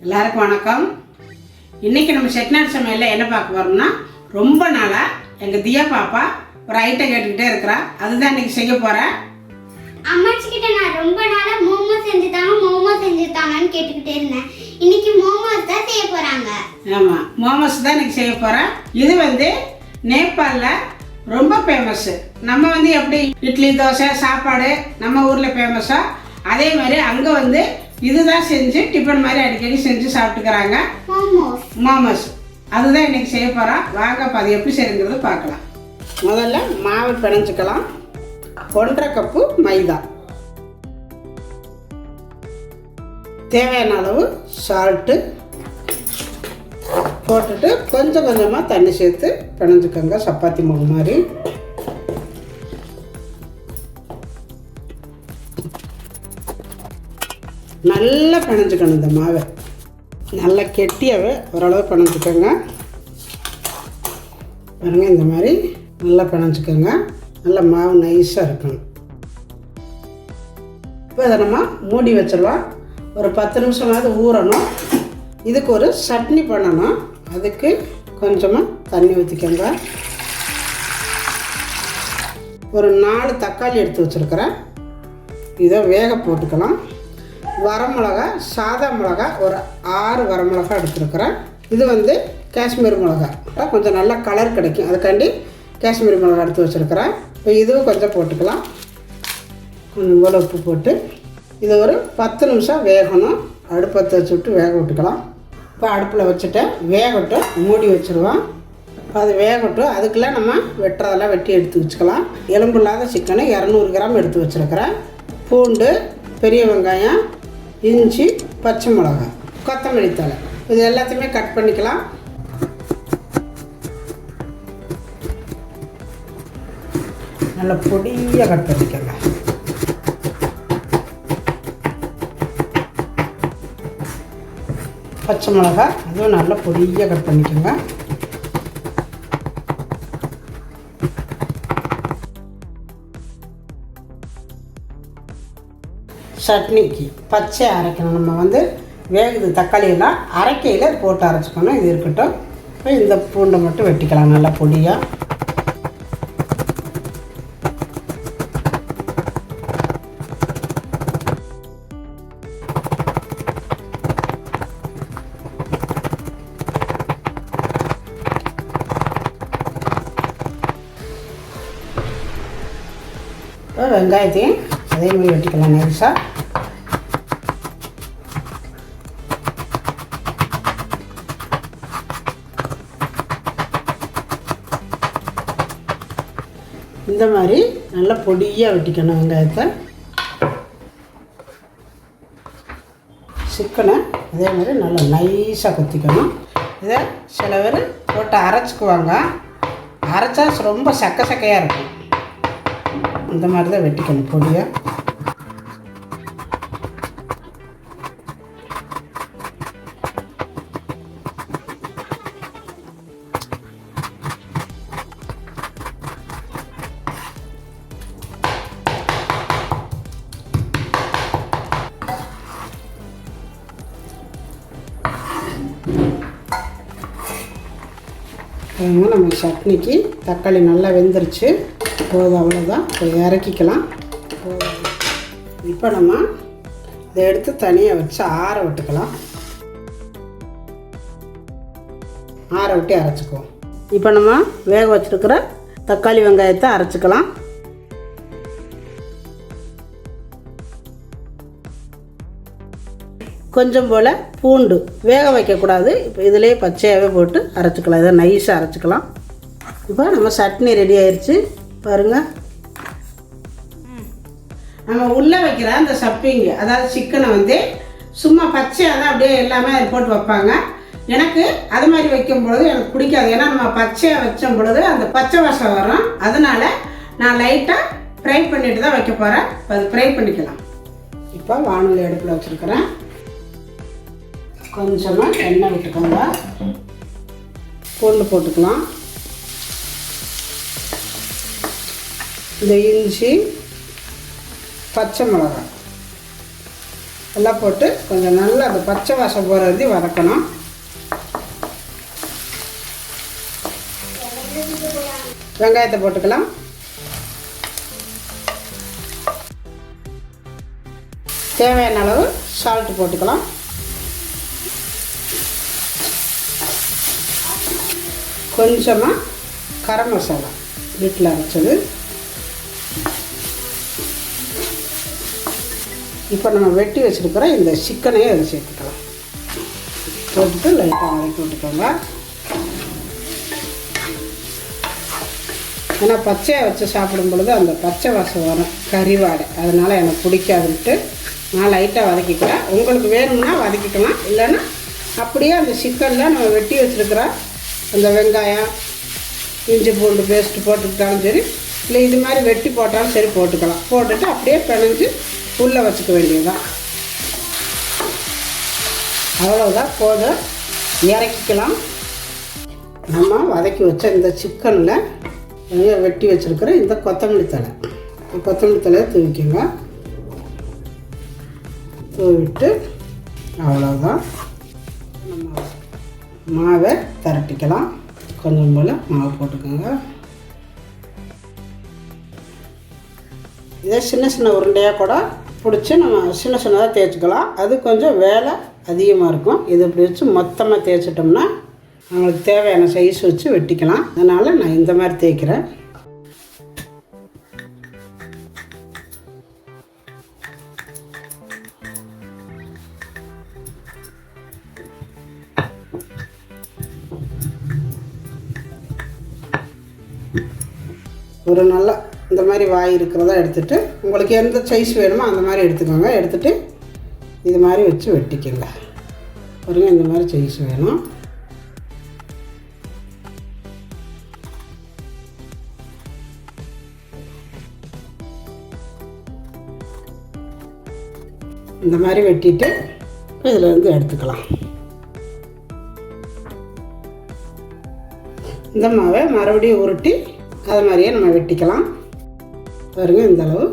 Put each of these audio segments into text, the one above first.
எல்லாருக்கும் வணக்கம். இன்னைக்கு நம்ம செட்டிநாடு சமையலில் என்ன பார்க்க போறோம்னா, ரொம்ப நாளாக எங்கள் தியா பாப்பா ஒரு ஐட்டம் கேட்டுக்கிட்டே இருக்கிறா. அதுதான் இன்னைக்கு செய்ய போகிறேன். அம்மாச்சிக்கிட்ட நான் ரொம்ப நாளாக மோமோஸ் செஞ்சுத்தாங்கன்னு கேட்டுக்கிட்டே இருந்தேன். இன்னைக்கு மோமோஸ் தான் செய்ய போகிறாங்க. ஆமாம், மோமோஸ் தான் இன்னைக்கு செய்ய போகிறேன். இது வந்து நேபாளில் ரொம்ப ஃபேமஸ்ஸு. நம்ம வந்து எப்படி இட்லி தோசை சாப்பாடு நம்ம ஊரில் ஃபேமஸோ அதே மாதிரி அங்கே வந்து இதுதான் செஞ்சு டிஃபன் மாதிரி அடிக்கடி செஞ்சு சாப்பிட்டுக்கிறாங்க. மோமோஸ் அதுதான் இன்னைக்கு செய்ய போகிறோம். வாங்க அப்போ அது எப்படி செய்யுங்கிறது பார்க்கலாம். முதல்ல மாவு பிணைஞ்சிக்கலாம். 1.5 கப்பு மைதா, தேவையான அளவு சால்ட்டு போட்டுட்டு கொஞ்சம் கொஞ்சமாக தண்ணி சேர்த்து பிணைஞ்சிக்கோங்க. சப்பாத்தி மாவு மாதிரி. நல்லா பிணைஞ்சிக்கணும். இந்த மாவை நல்லா கெட்டியாகவே ஓரளவு பிணைஞ்சிக்கோங்க. பாருங்க, இந்த மாதிரி நல்லா பிணைஞ்சிக்கோங்க. நல்லா மாவு நைஸாக இருக்கணும். இப்போ அதை நம்ம மூடி வச்சிடலாம். ஒரு 10 நிமிஷமாவது ஊறணும். இதுக்கு ஒரு சட்னி பண்ணணும். அதுக்கு கொஞ்சமாக தண்ணி ஊற்றிக்கோங்க. ஒரு 4 தக்காளி எடுத்து வச்சுருக்கிறேன். இதை வேக போட்டுக்கலாம். வரமிளகா, சாதா மிளகா ஒரு 6 வரமிளகா எடுத்துருக்குறேன். இது வந்து காஷ்மீர் மிளகா, கொஞ்சம் நல்லா கலர் கிடைக்கும், அதுக்காண்டி காஷ்மீர் மிளகா எடுத்து வச்சுருக்கிறேன். இப்போ இதுவும் கொஞ்சம் போட்டுக்கலாம். கொஞ்சம் போல் உப்பு போட்டு இது ஒரு 10 நிமிஷம் வேகணும். அடுப்பத்தை வச்சு விட்டு வேக விட்டுக்கலாம். இப்போ அடுப்பில் வச்சுட்டேன், வேகட்டும். மூடி வச்சுருவோம். அது வேகட்டும். அதுக்கெல்லாம் நம்ம வெட்டுறதெல்லாம் வெட்டி எடுத்து வச்சுக்கலாம். எலும்பு இல்லாத சிக்கனை 200 கிராம் எடுத்து வச்சுருக்கிறேன். பூண்டு, பெரிய வெங்காயம், இஞ்சி, பச்சை மிளகாய், கொத்தமல்லி தழை, இது எல்லாத்தையுமே கட் பண்ணிக்கலாம். நல்லா பொடியாக கட் பண்ணிக்கோங்க. பச்சை மிளகாய் அதுவும் நல்லா பொடியாக கட் பண்ணிக்கோங்க. சட்னிக்கு பச்சை அரைக்கணும். நம்ம வந்து வேகுது தக்காளியெல்லாம் அரைக்கையில் போட்டு அரைச்சிக்கணும். இது இருக்கட்டும். இப்போ இந்த பூண்டை மட்டும் வெட்டிக்கலாம் நல்லா பொடியாக. வெங்காயத்தையும் அதே மாதிரி வெட்டிக்கலாம் நைஸாக. இந்த மாதிரி நல்லா பொடியாக வெட்டிக்கணும் வெங்காயத்தை. சிக்கனை அதே மாதிரி நல்லா நைஸாக கொத்திக்கணும். இதை சில பேர் போட்டு அரைச்சிக்குவாங்க. அரைச்சா ரொம்ப சக்கையாக இருக்கும். இந்த மாதிரி தான் வெட்டிக்கணும் பொடியாக. நம்ம சட்னிக்கு தக்காளி நல்லா வெந்துருச்சு. போதும், அவ்வளோதான். இப்போ இறக்கிக்கலாம். இப்போ நம்ம இதை எடுத்து தனியாக வச்சு ஆற விட்டுக்கலாம். ஆற விட்டு அரைச்சிக்குவோம். இப்போ நம்ம வேக வச்சுருக்கிற தக்காளி வெங்காயத்தை அரைச்சிக்கலாம். கொஞ்சம் போல் பூண்டு வேக வைக்கக்கூடாது. இப்போ இதிலே பச்சையாகவே போட்டு அரைச்சிக்கலாம். இதை நைஸாக அரைச்சிக்கலாம். இப்போ நம்ம சட்னி ரெடி ஆயிடுச்சு. பாருங்கள், நம்ம உள்ளே வைக்கிற அந்த சப்பிங்க, அதாவது சிக்கனை வந்து சும்மா பச்சையாக தான் அப்படியே எல்லாமே போட்டு வைப்பாங்க. எனக்கு அது மாதிரி வைக்கும் பொழுது எனக்கு பிடிக்காது. ஏன்னா நம்ம பச்சையாக வச்சும் பொழுது அந்த பச்சை வாசம் வரும். அதனால் நான் லைட்டாக ஃப்ரை பண்ணிட்டு தான் வைக்க போகிறேன். அது ஃப்ரை பண்ணிக்கலாம். இப்போ வானொலி அடுப்பில் வச்சுருக்கிறேன். கொஞ்சமாக எண்ணெய் விட்டுக்கோங்க. பூண்டு போட்டுக்கலாம். இந்த இஞ்சி, பச்சை மிளகாய், எல்லாம் போட்டு கொஞ்சம் நல்லா அந்த பச்சை வாசம் போகிற வரைக்கும் வதக்கணும். வெங்காயத்தை போட்டுக்கலாம். தேவையான அளவு சால்ட் போட்டுக்கலாம். கொஞ்சமாக கரம் மசாலா வீட்டில் அரைச்சது. இப்போ நம்ம வெட்டி வச்சுருக்கிற இந்த சிக்கனையே அதில் சேர்த்துக்கலாம். போட்டுட்டு லைட்டாக வதக்கி விட்டுக்கோங்க. ஏன்னா பச்சையாக வச்சு சாப்பிடும் பொழுது அந்த பச்சை வாசம் வரும், கறி வாடை. அதனால் எனக்கு பிடிக்காதுன்ட்டு நான் லைட்டாக வதக்கிக்கிறேன். உங்களுக்கு வேணும்னா வதக்கிக்கலாம், இல்லைன்னா அப்படியே அந்த சிக்கனில் நம்ம வெட்டி வச்சுருக்கிற அந்த வெங்காயம் இஞ்சி பூண்டு பேஸ்ட்டு போட்டுக்கிட்டாலும் சரி, இல்லை இது மாதிரி வெட்டி போட்டாலும் சரி போட்டுக்கலாம். போட்டுட்டு அப்படியே பிணைஞ்சு உள்ளே வச்சுக்க வேண்டியதுதான். அவ்வளோதான், போதும். இறக்கிக்கலாம். நம்ம வதக்கி வச்ச இந்த சிக்கனில் வெட்டி வச்சுருக்கிற இந்த கொத்தமல்லி தலையை தூவிக்குங்க. தூவிட்டு அவ்வளோதான். நம்ம மாவை திரட்டிக்கலாம். கொஞ்சம் போல் மாவு போட்டுக்கோங்க. இதே சின்ன சின்ன உருண்டையாக கூட பிடிச்சி நம்ம சின்ன சின்னதாக தேய்ச்சிக்கலாம். அது கொஞ்சம் வேலை அதிகமாக இருக்கும். இது இப்படி வச்சு மொத்தமாக தேய்ச்சிட்டோம்னா நம்மளுக்கு தேவையான சைஸ் வச்சு வெட்டிக்கலாம். அதனால் நான் இந்த மாதிரி தேய்க்கிறேன். ஒரு நல்லா இந்த மாதிரி வாய் இருக்கிறதா எடுத்துகிட்டு உங்களுக்கு எந்த சைஸ் வேணுமோ அந்த மாதிரி எடுத்துக்கோங்க. எடுத்துகிட்டு இது மாதிரி வச்சு வெட்டிக்கோங்க. பாருங்க, இந்த மாதிரி சைஸ் வேணும். இந்த மாதிரி வெட்டிட்டு இதில் இருந்து எடுத்துக்கலாம். இந்த மாவை மறுபடியும் உருட்டி அது மாதிரியே நம்ம வெட்டிக்கலாம். பாருங்க, இந்த அளவு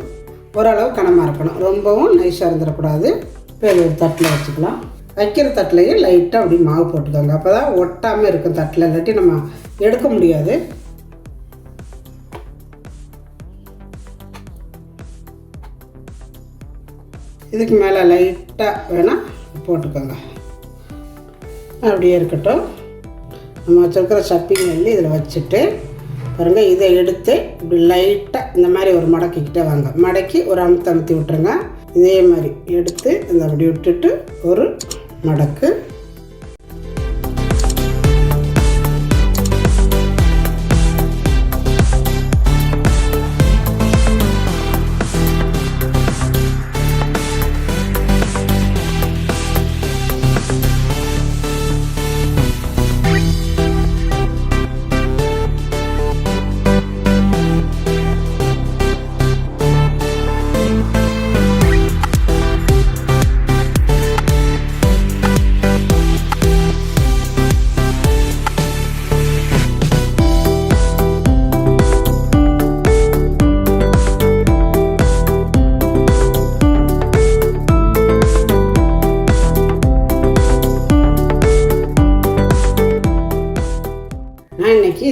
ஓரளவு கனமாக இருக்கணும், ரொம்பவும் நைஸாக இருந்துடக்கூடாது. இப்போ ஒரு தட்டில் வச்சுக்கலாம். வைக்கிற தட்டிலையே லைட்டாக அப்படி மாவு போட்டுக்கோங்க. அப்போ தான் ஒட்டாமல் இருக்கும் தட்டில், இல்லாட்டி நம்ம எடுக்க முடியாது. இதுக்கு மேலே லைட்டாக வேணால் போட்டுக்கோங்க. அப்படியே இருக்கட்டும். நம்ம வச்சுருக்கிற சப்பிங் அள்ளி இதில் வச்சுட்டு பாருங்கள், இதை எடுத்து இப்படி லைட்டாக இந்த மாதிரி ஒரு மடக்கிக்கிட்டே வாங்க. மடக்கி ஒரு அமுத்தி விட்டுருங்க. இதே மாதிரி எடுத்து இந்த அப்படி விட்டுட்டு ஒரு மடக்கு.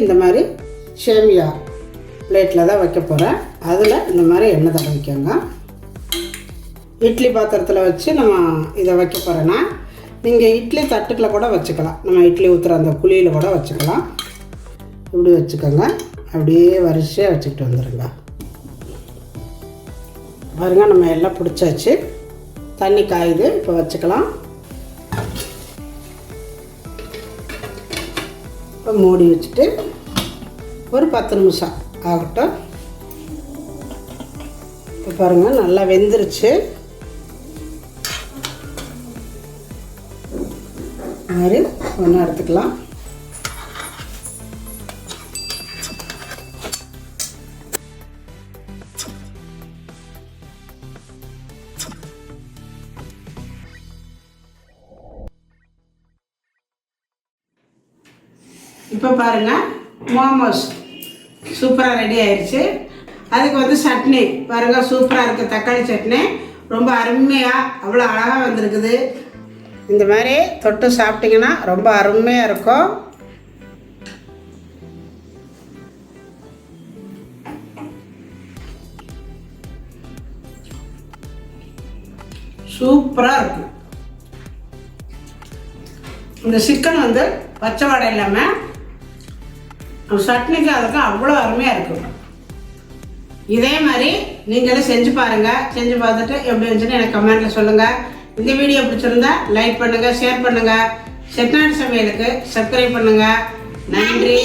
இந்த மாதிரி சேமியா பிளேட்டில் தான் வைக்க போகிறேன். அதில் இந்த மாதிரி எண்ணெய் தடவிக்கோங்க. இட்லி பாத்திரத்தில் வச்சு நம்ம இதை வைக்க போகிறேன்னா நீங்கள் இட்லி தட்டுக்களை கூட வச்சுக்கலாம். நம்ம இட்லி ஊற்றுற அந்த குழியில் கூட வச்சுக்கலாம். இப்படி வச்சுக்கோங்க. அப்படியே வரிசையாக வச்சுக்கிட்டு வந்துடுங்க. பாருங்கள், நம்ம எல்லாம் பிடிச்சாச்சு. தண்ணி காயுது. இப்போ வச்சுக்கலாம். இப்போ மூடி வச்சுட்டு ஒரு 10 நிமிஷம் ஆகட்டும். இப்போ பாருங்கள், நல்லா வெந்துருச்சு. இந்த மாதிரி ஒன்றா எடுத்துக்கலாம். இப்போ பாருங்கள், மோமோஸ் சூப்பராக ரெடி ஆயிடுச்சு. அதுக்கு வந்து சட்னி பாருங்கள், சூப்பராக இருக்குது. தக்காளி சட்னி, ரொம்ப அருமையாக அவ்வளோ அழகாக வந்திருக்குது. இந்த மாதிரி தொட்டு சாப்பிட்டிங்கன்னா ரொம்ப அருமையாக இருக்கும். சூப்பராக இருக்கும். இந்த சிக்கன் வந்து பச்சை வடை இல்லாமல் சட்னிக்கு அதுக்கும் அவ்வளோ அருமையாக இருக்கும். இதே மாதிரி நீங்களும் செஞ்சு பாருங்கள். செஞ்சு பார்த்துட்டு எப்படி இருந்துச்சுன்னு எனக்கு கமெண்ட்டில் சொல்லுங்கள். இந்த வீடியோ பிடிச்சிருந்தா லைக் பண்ணுங்கள், ஷேர் பண்ணுங்கள். செட்டிநாடு சமையலுக்கு சப்ஸ்கிரைப் பண்ணுங்கள். நன்றி.